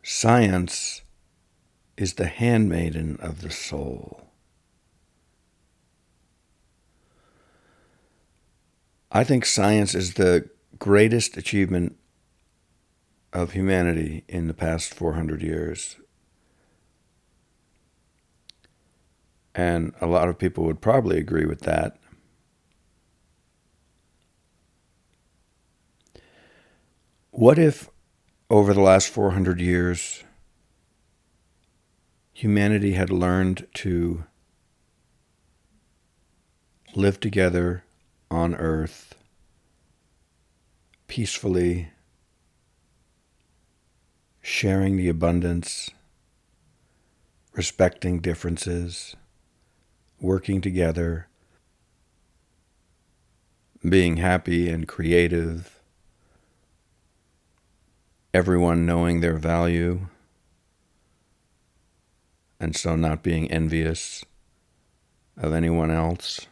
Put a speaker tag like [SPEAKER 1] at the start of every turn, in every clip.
[SPEAKER 1] Science is the handmaiden of the soul. I think science is the greatest achievement of humanity in the past 400 years. And a lot of people would probably agree with that. What if, over the last 400 years, humanity had learned to live together on Earth peacefully, sharing the abundance, respecting differences, working together, being happy and creative, everyone knowing their value, and so not being envious of anyone else.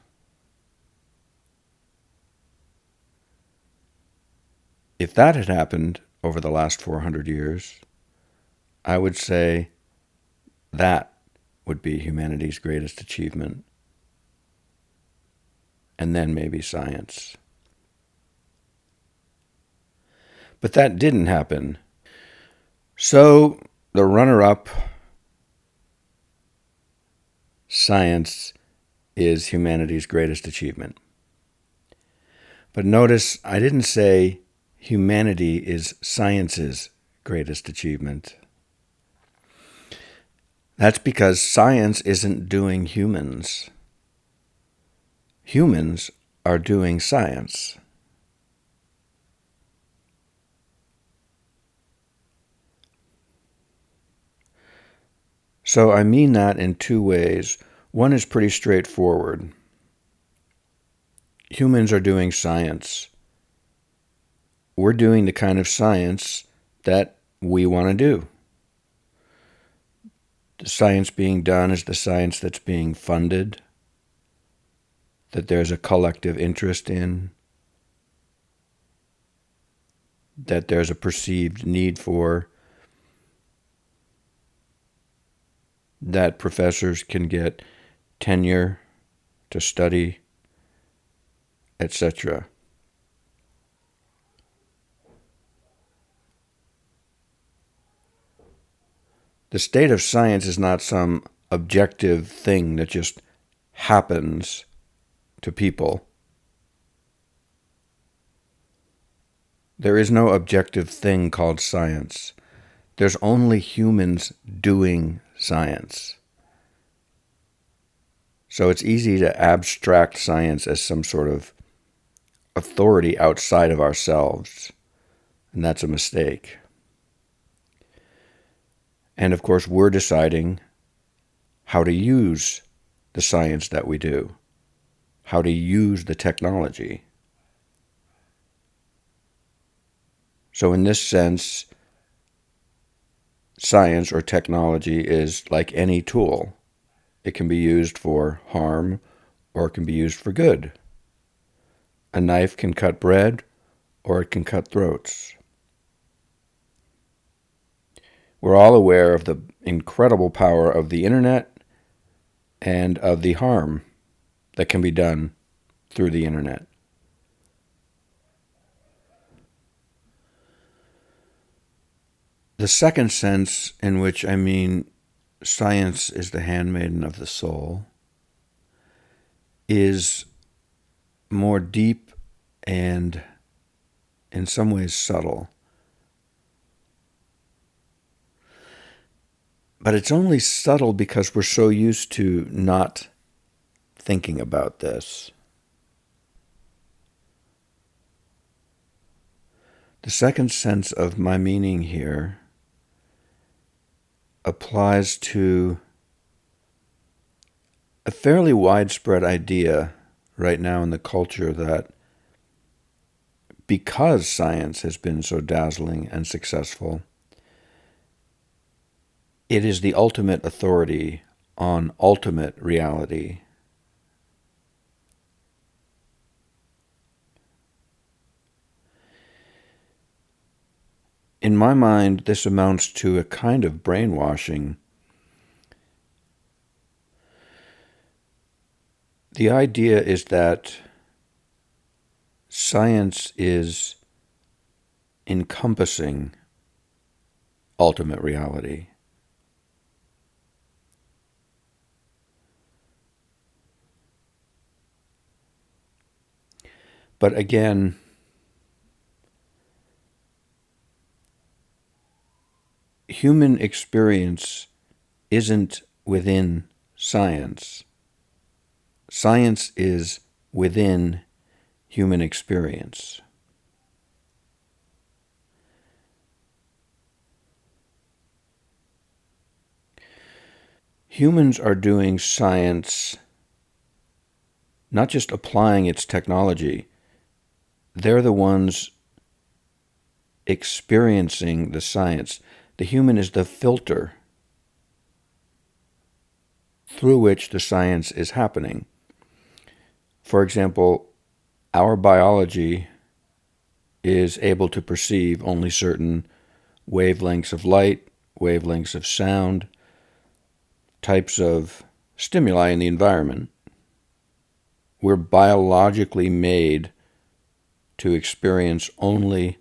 [SPEAKER 1] If that had happened over the last 400 years, I would say that would be humanity's greatest achievement. And then maybe science. But that didn't happen. So the runner-up, science, is humanity's greatest achievement. But notice I didn't say humanity is science's greatest achievement. That's because science isn't doing humans. Humans are doing science. So I mean that in two ways. One is pretty straightforward. Humans are doing science. We're doing the kind of science that we want to do. The science being done is the science that's being funded, that there's a collective interest in, that there's a perceived need for, that professors can get tenure to study, etc. The state of science is not some objective thing that just happens to people. There is no objective thing called science. There's only humans doing science. So it's easy to abstract science as some sort of authority outside of ourselves, and that's a mistake. And of course, we're deciding how to use the science that we do, how to use the technology. So in this sense, science or technology is like any tool. It can be used for harm or it can be used for good. A knife can cut bread or it can cut throats. We're all aware of the incredible power of the internet and of the harm that can be done through the internet. The second sense in which I mean science is the handmaiden of the soul is more deep and in some ways subtle. But it's only subtle because we're so used to not thinking about this. The second sense of my meaning here applies to a fairly widespread idea right now in the culture that because science has been so dazzling and successful, it is the ultimate authority on ultimate reality. in my mind, this amounts to a kind of brainwashing. The idea is that science is encompassing ultimate reality. But again, human experience isn't within science. Science is within human experience. Humans are doing science, not just applying its technology. They're the ones experiencing the science. The human is the filter through which the science is happening. For example, our biology is able to perceive only certain wavelengths of light, wavelengths of sound, types of stimuli in the environment. We're biologically made to experience only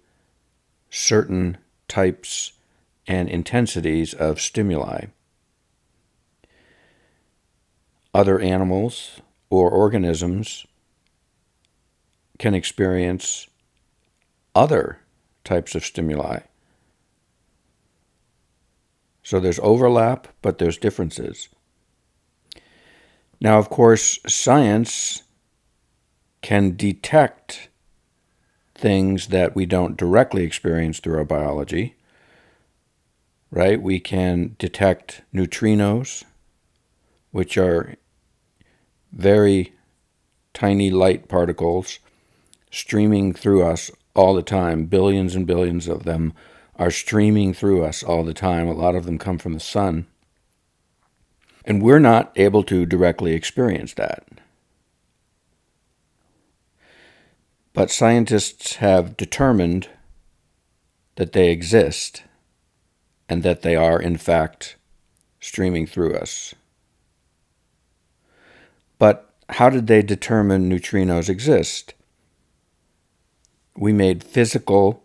[SPEAKER 1] certain types and intensities of stimuli. Other animals or organisms can experience other types of stimuli. So there's overlap, but there's differences. Now, of course, science can detect things that we don't directly experience through our biology, right? We can detect neutrinos, which are very tiny light particles streaming through us all the time. Billions and billions of them are streaming through us all the time. A lot of them come from the sun. And we're not able to directly experience that. But scientists have determined that they exist and that they are, in fact, streaming through us. But how did they determine neutrinos exist? We made physical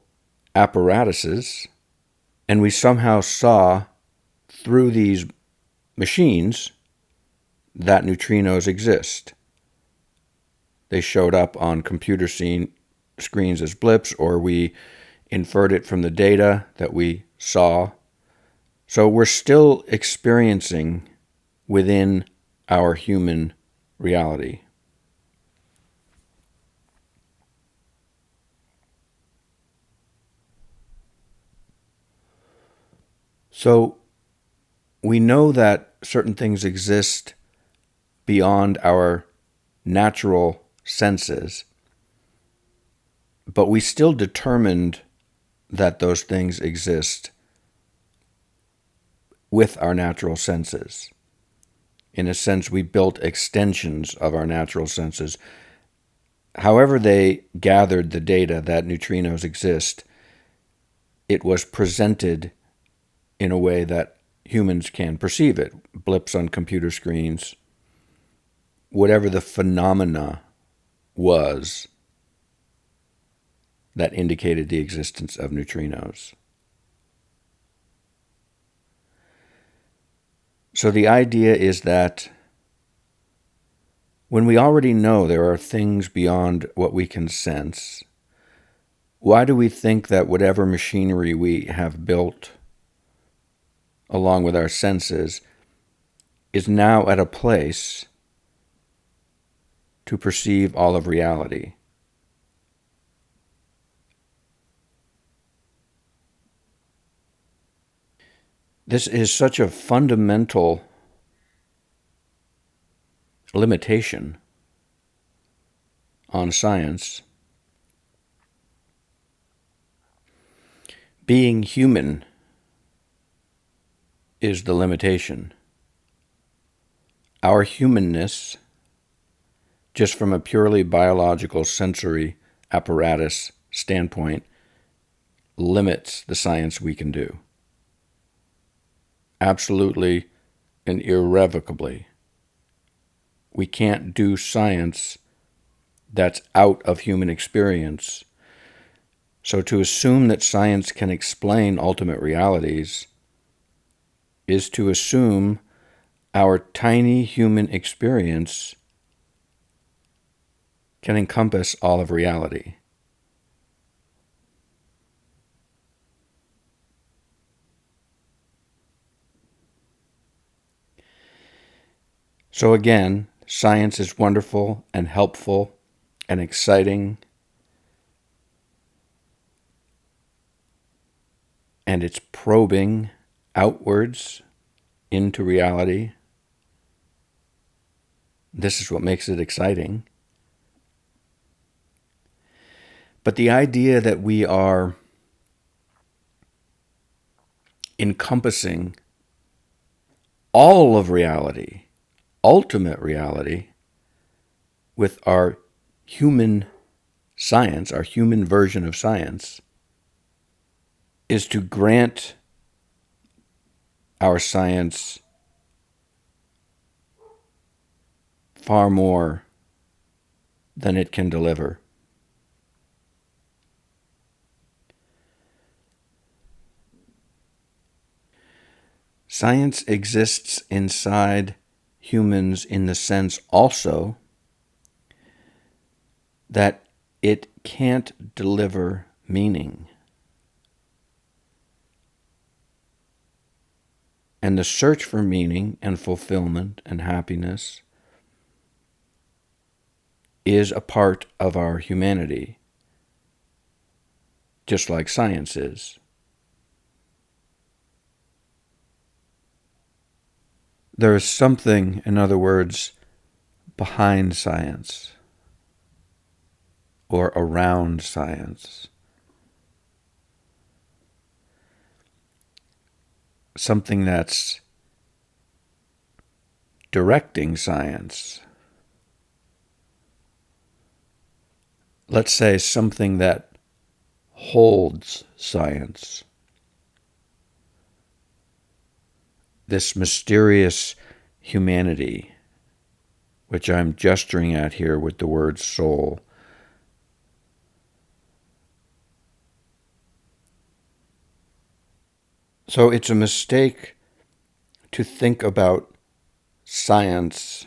[SPEAKER 1] apparatuses, and we somehow saw through these machines that neutrinos exist. They showed up on computer screens as blips, or we inferred it from the data that we saw. So we're still experiencing within our human reality. So we know that certain things exist beyond our natural senses, but we still determined that those things exist with our natural senses. In a sense, we built extensions of our natural senses. However they gathered the data that neutrinos exist, it was presented in a way that humans can perceive it. Blips on computer screens, whatever the phenomena was that indicated the existence of neutrinos. So the idea is that when we already know there are things beyond what we can sense, why do we think that whatever machinery we have built along with our senses is now at a place to perceive all of reality? This is such a fundamental limitation on science. Being human is the limitation. Our humanness, just from a purely biological sensory apparatus standpoint, limits the science we can do. Absolutely and irrevocably. We can't do science that's out of human experience. So to assume that science can explain ultimate realities is to assume our tiny human experience can encompass all of reality. So again, science is wonderful and helpful and exciting, and it's probing outwards into reality. This is what makes it exciting. But the idea that we are encompassing all of reality, ultimate reality, with our human science, our human version of science, is to grant our science far more than it can deliver. Science exists inside humans in the sense also that it can't deliver meaning. And the search for meaning and fulfillment and happiness is a part of our humanity, just like science is. There is something, in other words, behind science or around science. Something that's directing science. Let's say something that holds science. This mysterious humanity, which I'm gesturing at here with the word soul. So it's a mistake to think about science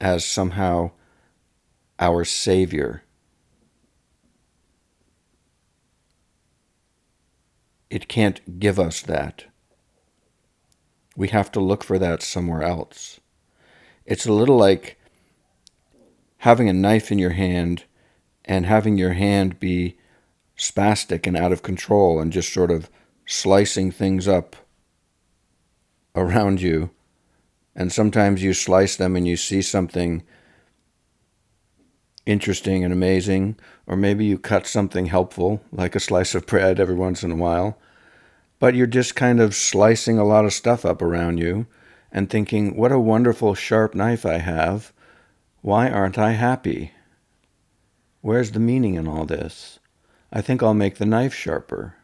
[SPEAKER 1] as somehow our savior. It can't give us that. We have to look for that somewhere else. It's a little like having a knife in your hand and having your hand be spastic and out of control and just sort of slicing things up around you. And sometimes you slice them and you see something interesting and amazing, or maybe you cut something helpful, like a slice of bread every once in a while, but you're just kind of slicing a lot of stuff up around you and thinking, what a wonderful sharp knife I have. Why aren't I happy? Where's the meaning in all this? I think I'll make the knife sharper.